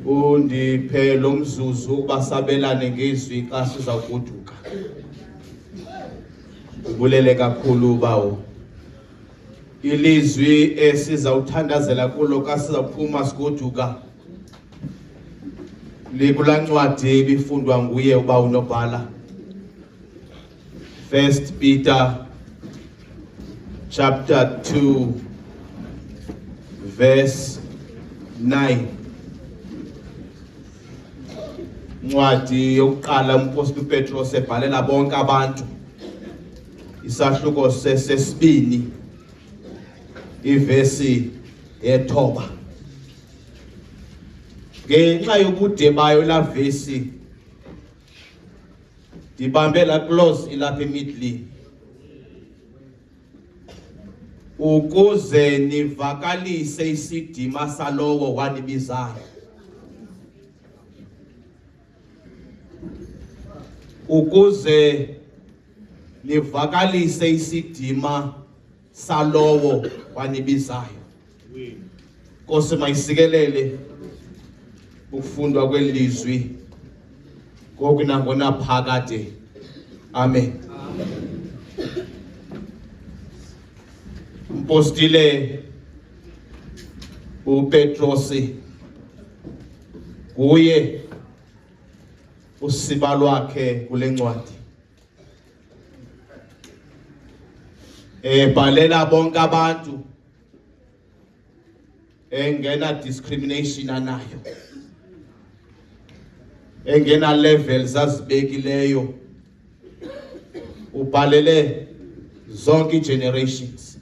undiphe lo mzuzu ukuba sabelane ngezwi xa sizawugoduka. Ubulele kakhulu bawo. Ilizwi esizawuthandazela kulo xa sizawuphuma sigoduka likula ncwadi ibifundwa nguye uba unobhala. 1 Peter chapter 2 verse 9. Ncwadi yokuqala umpostoli uPetros ebhalela bonke abantu. Isahluko sesibini ivesi ye-9. Ngenxa yobude bayo la vesi dibambe la clause ilapha emidlini ukuze nivakalise isidima salowo wanibizayo. Ukuze nivakalise isidima salowo wanibizayo. Nkosi mayisikelele ukufundwa kwelizwi ngoku nangona phakade. Amen. Mpostile uPetros kuye usiba lwakhe kule ncwadi. Ebhalela bonke abantu engena discrimination anayo. Engena levels azibekileyo. Ubhalele zonke generations.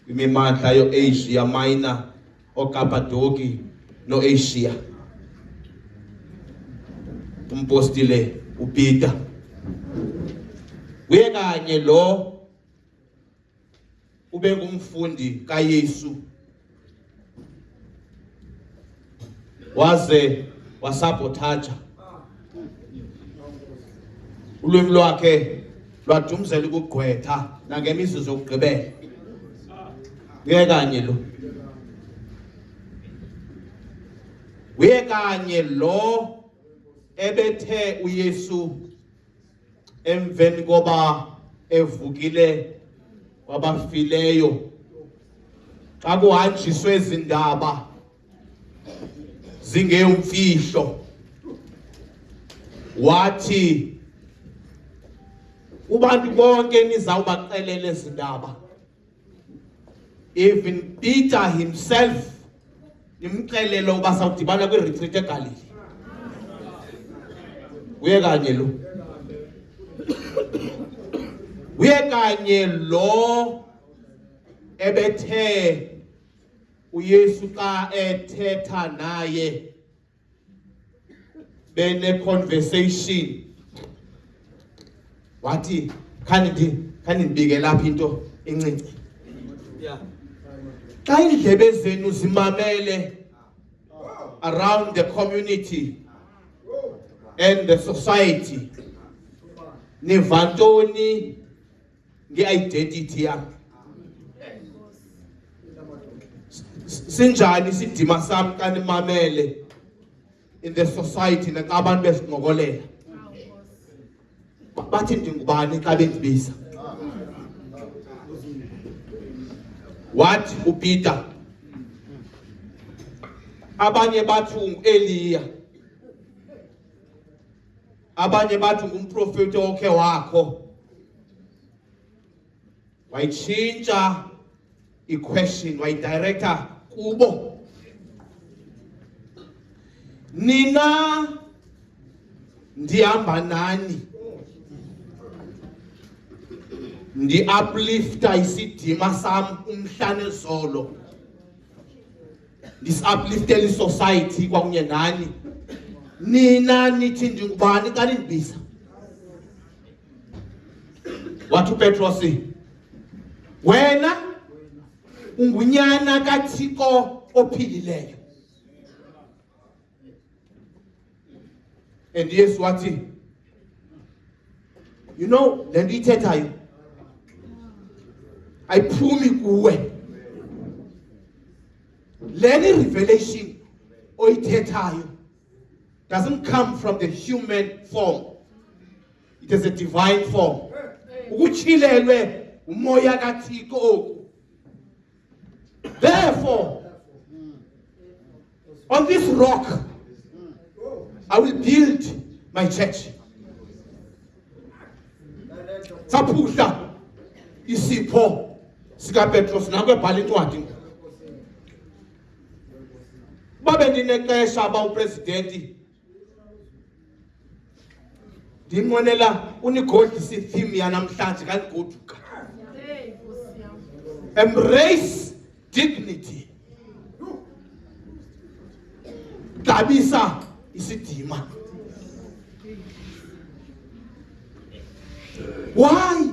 Imimandla yo-Asia Minor, oKapadoki no-Asia. Umpostile uPeter. Uye kanye lo ube ngumfundi kaYesu. Waze wasabotaja. Ulwimi lwakhe lwadumzela ukugqwetha nangemizuzu yokugqibela. Uye kanye lo. Uye kanye lo ebethe uYesu emveni koba evukile wabafileyo. Xa kuhanjiswe izindaba zingeyomfihlo, wathi ubantu bonke nizawubaxelela izindaba. Even Peter himself nimxelele uba sawudibana kwi-retreat eGalili. Uye kanye lo. Uye kanye lo ebethe uYesu xa ethetha naye bene conversation. Wathi khani ndibike lapha into encinci. Xa indlebe zenu zimamele around the community and the society, niva ntoni nge-identity yam? Sinjani isidima sam xa nimamele in the society naxa abantu besinqokolela? Bathi ndingubani xa bendibiza? Wathi uPeter, abanye bathi ungu-Eliya, abanye bathi ngumprofeti okhe wakho. Wayitshintsha i-question, wayidirector kubo. Nina ndihamba nani, ndi-uplifta isidima sam umhla nezolo, ndisi-upliftela i-society kwakunye nani. Nina nithi ndingubani xa nindibiza? Wathi uPetros, wena ungunyana kaThixo ophilileyo. And Yesu wathi, you know, le nto ithethayo ayiphumi kuwe. Leni revelation oyithethayo doesn't come from the human form. It is a divine form. Ukuchilelwe umoya kaThixo oku. Therefore, on this rock, I will build my church. Saphuhla isipho sika Petros nakwebhala incwadi. Babe ndinexesha aba upresident ndimonela unigodlisa theme yanamhlanje kaligoduka. Embrace dignity. Xabisa isidima. Why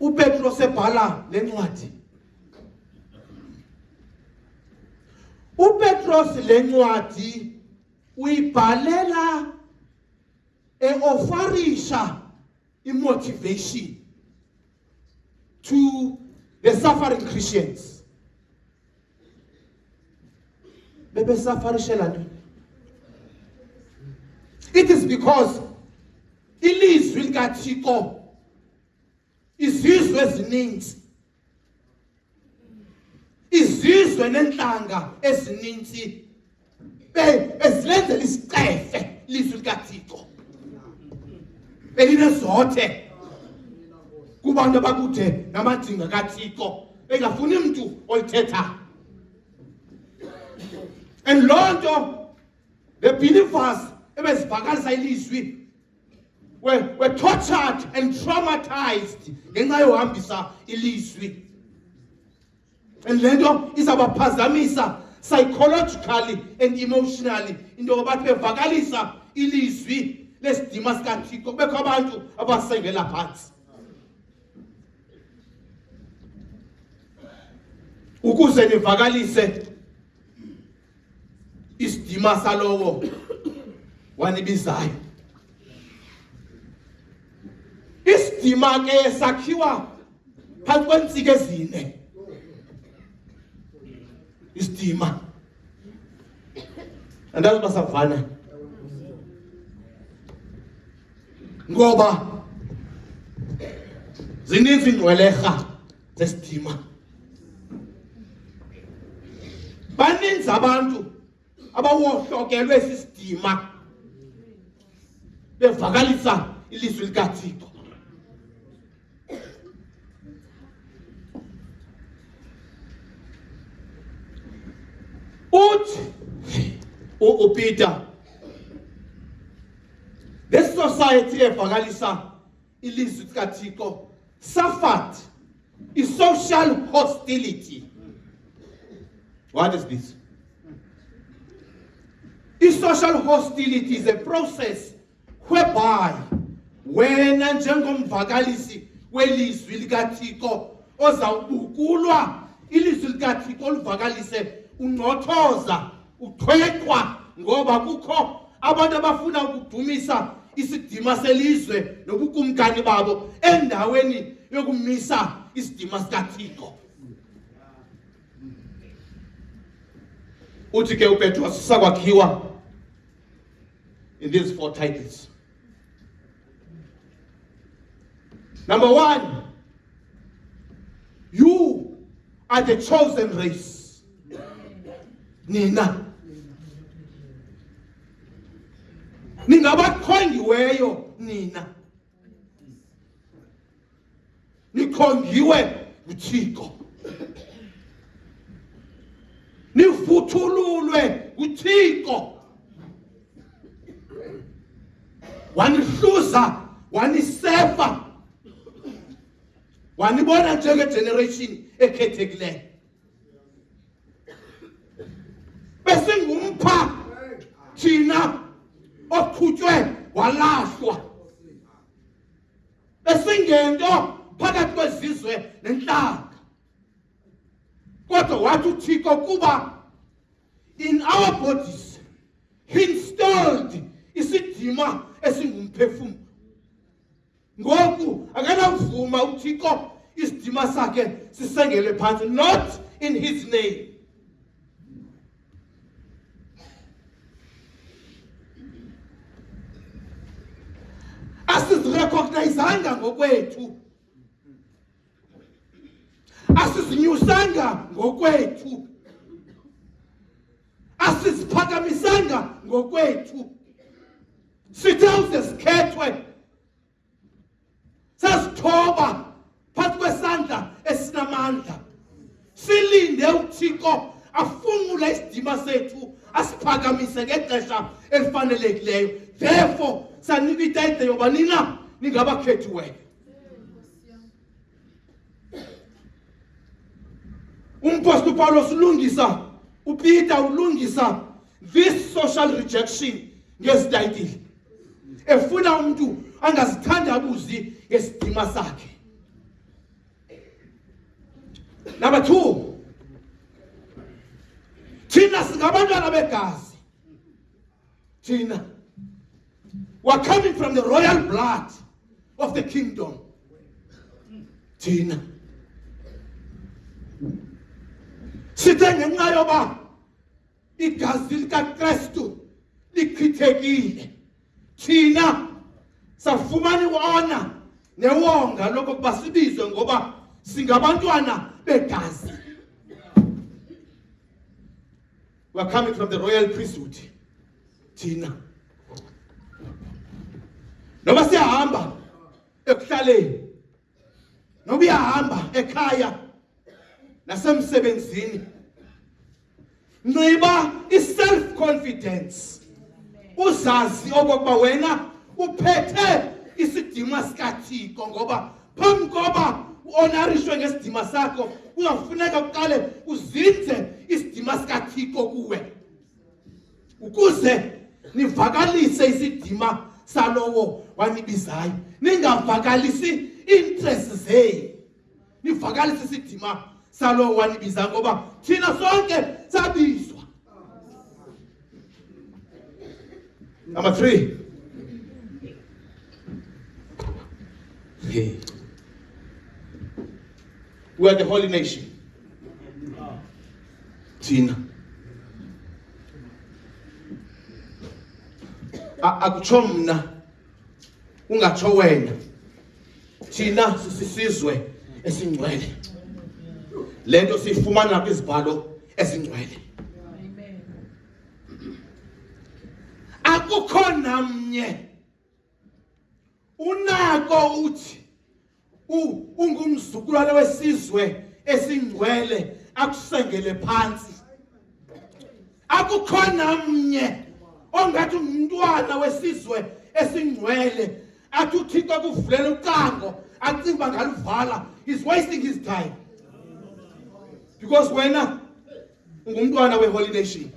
uPetros ebhala lencwadi? uPetros lencwadi uyibhalela eofarisha imotivation to the suffering Christians. Bebe safarishela ntoni? It is because ilizwi likaThixo izizwe ezininzi, izizwe nenhlanga ezininzi bezilenzela isicefe ilizwi likaThixo. Belinezothe kubantu abakude namadinga kaThixo bengafuni umuntu oyithetha. And lonto the believers ebezivakalisa ilizwi were tortured and traumatized ngenxa yohambisa ilizwi. And lento izabaphazamisa psychologically and emotionally into yokuba bevakalisa ilizwi lesidima sikaThixo bekho abantu abasengela phansi. Ukuze nivakalise isidima salowo wanibizayo. Isidima ke sakhiwa phansi kwensika ezine. Isidima. Andazi basavana. Ngoba zininzi ingcweleha zesidima. Baninzi abantu abawohlokelwe sisidima bevakalisa ilizwi likaThixo. Peter, this society evakalisa ilizwi likaThixo suffered a social hostility. What is this? Social hostility is a process whereby when njengomvakalisi welizwi likaThixo ozawubukulwa ilizwi likaThixo oluvakalise unqothoza uthweqwa ngoba kukho abantu abafuna ukudumisa isidima selizwe nobukumkani babo endaweni yokumisa isidima sikaThixo. Uthi ke uPetros sakwakhiwa in these 4 titles. Number 1, you are the chosen race. Nina. Ningabakhongiweyo nina. Nikhongiwe uThixo. Nivuthululwe uThixo. Wanihluza, wanisefa. Wanibona njenge generation ekhethekileyo. Besingumpha thina oqhutywe walahlwa. Besingento phakathi kwezizwe nenhlanga. Kodwa wathi uThixo kuba in our bodies he installed isidima esingumphefumulo. Ngoku akanavuma uThixo isidima sakhe sisengele phansi, not in his name. asizirecognizanga ngokwethu, asizinyusanga ngokwethu, asiziphakamisanga ngokwethu. Sithe usikhethwe sasithoba phansi kwesandla esinamandla, silinde uThixo afungule isidima sethu, asiphakamise ngexesha elifanelekileyo. Therefore sanika itayithe yoba nina ningabakhethiweyo. Umpostoli Paulos ulungisa, uPeter ulungisa this social rejection ngezitayitile, efuna umuntu angazithandabuzi ngesidima sakhe. Number 2, thina singabantwana begazi. Thina we're coming from the royal blood of the kingdom. Thina sithe ngenxa yoba igazi likaKristu lichithekile, thina safumana iwona newonga lokuba sibizwe ngoba singabantwana begazi. We're coming from the royal priesthood. Thina noba siyahamba ekuhlaleni, noba uyahamba ekhaya nasemsebenzini, nxiba i-self confidence, uzazi okokuba wena uphethe isidima sikaThixo, ngoba phambi koba uonarishwe ngesidima sakho kuzafuneka uqale uzinze isidima sikaThixo kuwe, ukuze nivakalise isidima salowo wanibizayo. Ningavakalisi interest zenu, nivakalise isidima salowo wanibizayo, ngoba thina sonke sabizwa. Number 3, we are the holy nation. Thina akutsho mna, ungatsho wena, thina sisizwe esingcwele. Lento sifumana kwizibhalo ezingcwele. Akukho namnye unako uthi ungumzukulwane wesizwe esingcwele akusengele phansi. Akukho namnye ongathi umntwana wesizwe esingcwele athi uThixo kuvulela ucango acinga ngaluvala. He's wasting his time, because wena ungumntwana we-holy nation,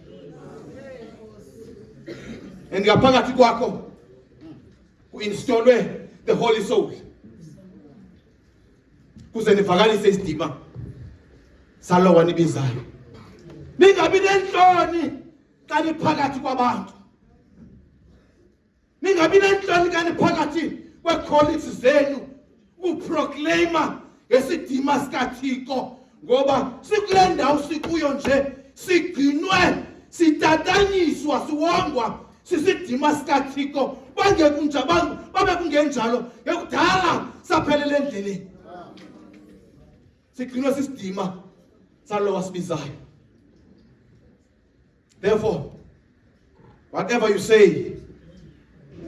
and ngaphakathi kwakho kuinstallwe the holy soul, kuze nivakalise isidima salowo wanibizayo. Ningabi nenhloni xa niphakathi kwabantu, ningabi nenhloni xa niphakathi kwecolleagues zenu uproclaima ngesidima sikaThixo, ngoba sikule ndawo sikuyo nje sigcinwe, sitatanyiswa, siwongwa sisidima sikaThixo. Bangekunjalo, babe kungenjalo ngekudala saphelele endleleni, sigcinwe sisidima salowo wasibizayo. Therefore, whatever you say,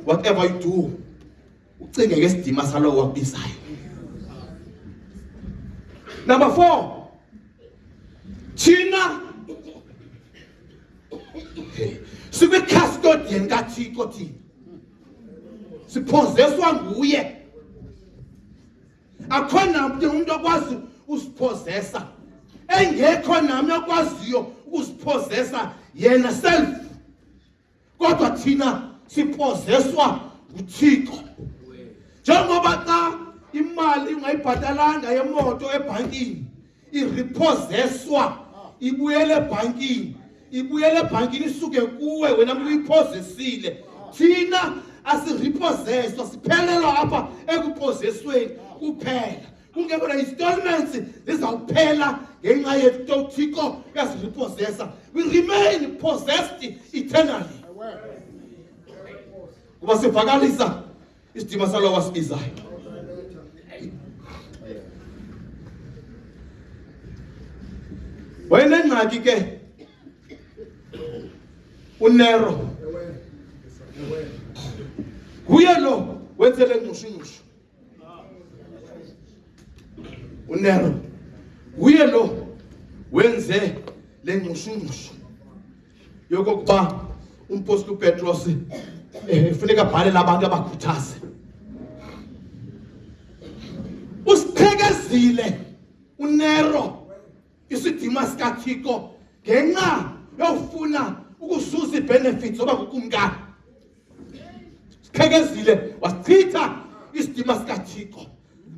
whatever you do, ucinge ngesidima salowo wakubizayo. Number 4, thina sikwi-custodian kaThixo. Thina siphozeswa nguye. Akho namnye umuntu okwazi usiphozesa, engekho namnye okwaziyo ukusiphozesa yena self, kodwa thina siphozeswa nguThixo. Njengoba xa imali ungayibhatalanga yemoto ebhankini, iriphozeswa ibuyele ebhankini, isuke kuwe wena uyiphozesile. Thina asiriphozeswa, siphelelwa apha ekuphozesweni kuphela. Kungekho na-installments zizawuphela ngenxa yethu uThixo uyasiriphozesa. We remain possessed eternally, kuba sivakalisa isidima salo wasibizayo. Wena ngxaki ke uNero kuye lo wenzele ngqushu uNero kuye lo wenze lengqushu yokuba umpostoli uPetros kufuneka abhalele abantu abakhuthaze. Usiqhekezile uNero isidima sikaThixo ngenxa yofuna ukuzuza ibenefits oba kukumkani. Siqhekezile wasichitha isidima sikaThixo.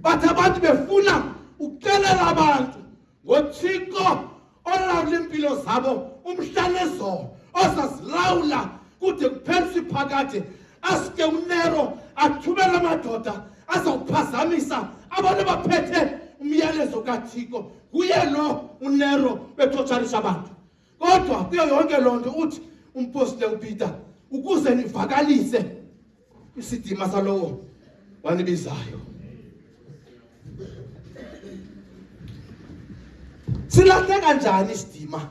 Bathi abantu befuna ukuxelela abantu ngoThixo olawula impilo zabo umhla nezolo osasilawula kude kuphelisa iphakade. Asike uNero athumela amadoda azawuphazamisa abantu baphethe umyalezo kaThixo. Kuye lo uNero bethotharisha abantu. Kodwa kuyo yonke lonto uthi umpostoli uPeter ukuze nivakalise isidima salowo wanibizayo. Silahle kanjani isidima?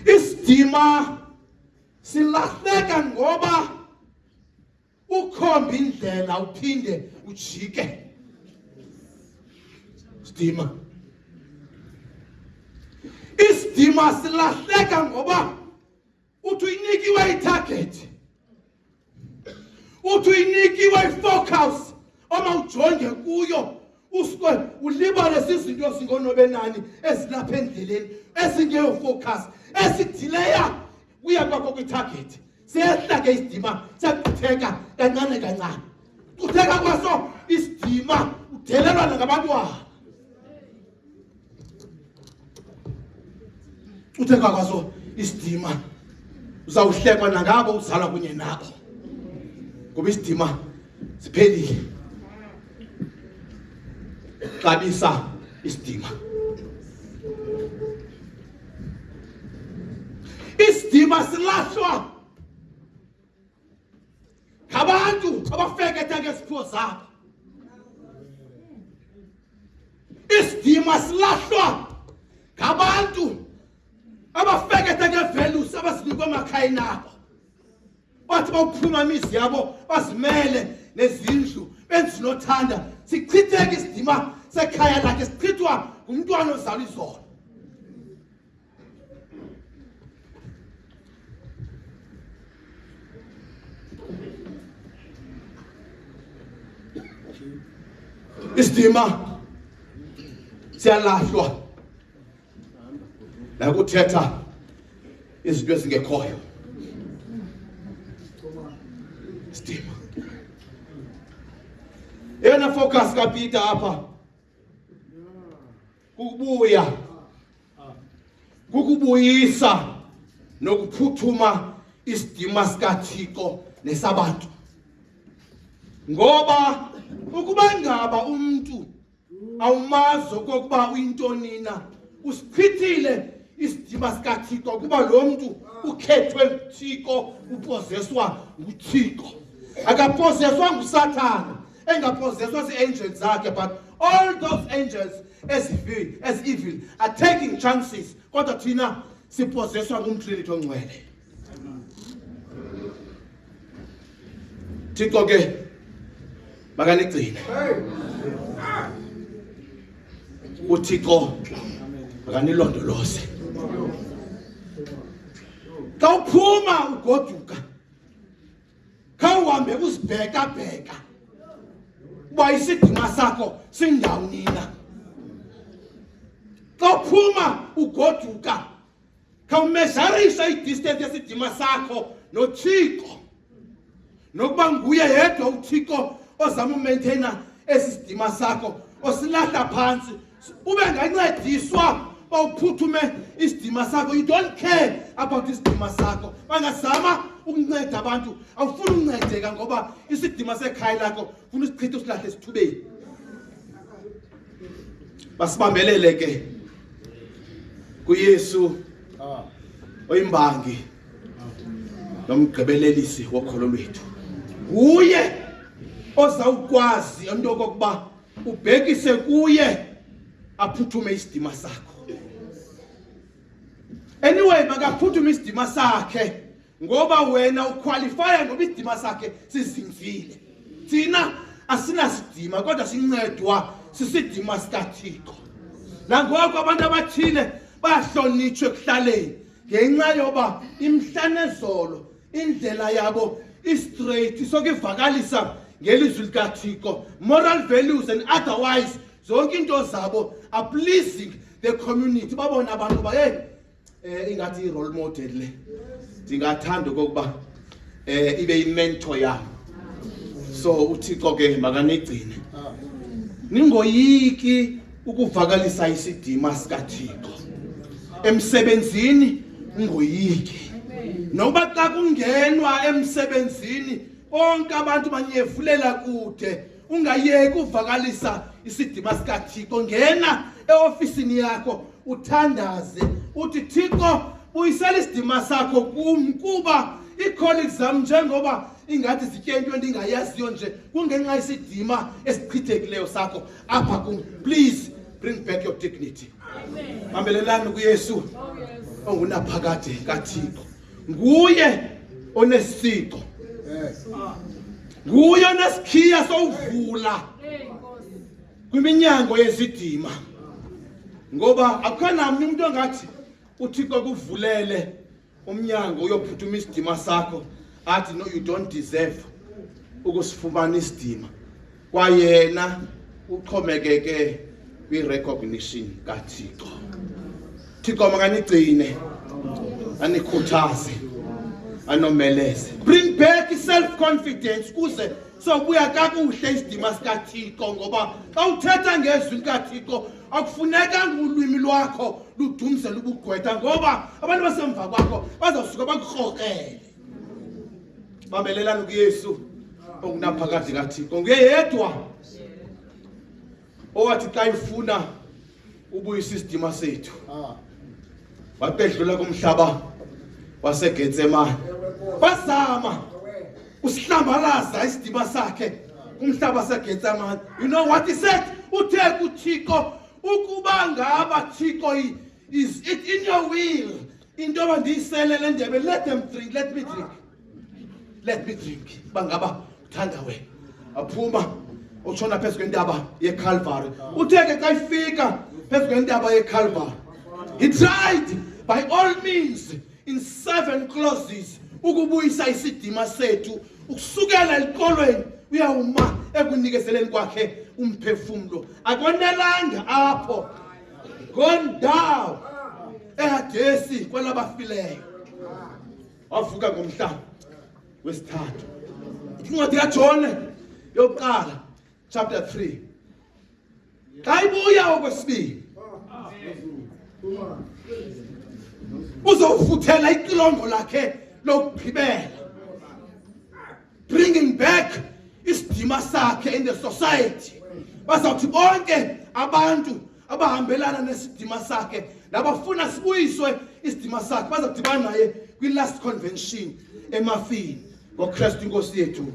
Isidima silahleka ngoba ukhomba indlela uphinde ujike. Isidima silahleka ngoba uthi uyinikiwe itarget, uthi uyinikiwe ifocus oma ujonge kuyo usikwe ulibale sizinto singonobenani ezilapha endleleni esingeyo focus esidileya kuya kwakho kwitarget. Siyehla ke isidima siyakutheka kancane kancane. Kutheka kwaso isidima udelelwa ngabantwana. Utheka kwaso isidima uzawuhlekwa nangabo uzalwa kunye nabo. Ngoba isidima siphelile. Xabisa isidima. Isidima silahlwa ngabantu abafeketha ngesipho zabo. Isidima silahlwa ngabantu abafeketha ngevalues abasinikwa emakhaya nabo. Bathi bawuphuma imizi yabo bazimele nezindlu benzi nothanda. Sichitheke isidima sekhaya lakhe sichithwa ngumntwana ozalwa izolo. Isidima siyalahlwa la kuthetha izinto ezingekhoyo. Isidima yena focus kaPeter apha kukubuyisa nokuphuthuma isidima sikaThixo nesabantu. Ngoba ukuba ngaba umuntu awumazi okokuba uyintoni na usichithile isidima sikaThixo kuba lo muntu ukhethwe nguThixo upozeswa nguThixo. Akapozeswa nguSathana, engapozeswa zii-angels zakhe, but all those angels as evil are taking chances. Kodwa thina sipozeswa ngumtrinity ongcwele. Thixo ke makanigcine. uThixo akanilondoloze. Xa uphuma ugoduka, khawuhambe uzibheka uba isidima sakho sindawuni na. Xa uphuma ugoduka, khawumezarisha idistance yesidima sakho noThixo, nokuba nguye yedwa uThixo ozama umaintaina esi sidima sakho, osilahla phansi ube ngancediswa bawuphuthume isidima sakho. You don't care about isidima sakho. Bangazama ukunceda abantu, awufuni ukuncedeka ngoba isidima sekhaya lakho ufuna usichithe usilahle esithubeni. Basibambelele ke kuYesu oyimbangi nomgqibelelisi wokholo lwethu. Uye ozawukwazi into okokuba ubhekise kuye aphuthume isidima sakho. Anyway, makaphuthume isidima sakhe ngoba wena uqualifya ngoba isidima sakhe sizinzile. Thina asinasidima kodwa sincedwa sisidima sikaThixo. Nangoko abantu abathile bahlonitshwe ekuhlaleni ngenxa yoba imhlanezolo indlela yabo straight sokuvakalisa ngelizwi likaThixo, moral values and otherwise zonke into zabo are pleasing the community. Babona abantu ba ingathi role model le ndingathanda ukuba ibe imentor yami. So uThixo ke makanigcine ningoyiki ukuvakalisa isidima sikaThixo emsebenzini, ngoyiki noba xa kungenwa emsebenzini bonke abantu banyevulela kude, ungayeki uvakalisa isidima sikaThixo. Ngena eofisini yakho uthandaze uthi Thixo buyisela isidima sakho kum kuba icolleagues zami njengoba ingathi zitye into endingayaziyo nje kungenxa isidima esichithekileyo sakho apha kum. Please bring back your dignity. Mambelelani kuYesu ongunaphakade kaThixo. Nguye onesiko, nguye onesikhiya sowuvula kwiminyango yesidima, ngoba akukho namnye umuntu ongathi uThixo kuvulele umnyango uyophuthuma isidima sakho athi no, you don't deserve ukusifumana isidima. Kwayena uxhomekeke kwi-recognition kaThixo. Thixo makanigcine, anikhuthaze, anomeleze. Bring back self-confidence kuze sobuya kakuhle isidima sikaThixo, ngoba xa uthetha ngezwi likaThixo akufuneka ulwimi lwakho ludumise lubugqwetha, ngoba abantu basemva kwakho bazawusuka bakukrokele. Bambelelani kuYesu ongunaphakade kaThixo. Nguye yedwa owathi xa ifuna ubuyisa isidima sethu wapedlula kumhlaba waseGetsemane. Bazama usihlambalaza isidima sakhe kumhlaba waseGetsemane. You know what he said? Uthe kuThixo ukuba ngaba Thixo is it in your will into abandiyisele le ndebe, let them drink, let me drink, let me drink. Bangaba uthanda wena aphuma utshona phezu kwentaba yeCalvary. Uthe ke xa ifika phezu kwentaba yeCalvary, he tried by all means in 7 clauses ukubuyisa isidima sethu ukusukela eliqolweni uyawuma ekunikezeleni kwakhe umphefumulo. Akonelanga apho, gone down eHadesi kwelabafileyo, wavuka ngomhla wesithathu. Incwadi kaJona yokuqala chapter 3 xa ibuya okwesibili uzofuthela ixilongo lakhe lokugqibela, bringing back isidima sakhe in the society. Bazawuthi bonke abantu abahambelana nesidima sakhe nabafuna sibuyiswe isidima sakhe bazawudibana naye kwi-last convention emafini ngoKristu inkosi yethu.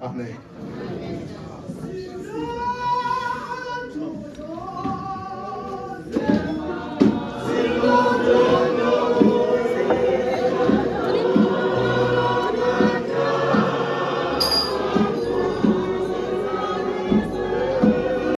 Amen.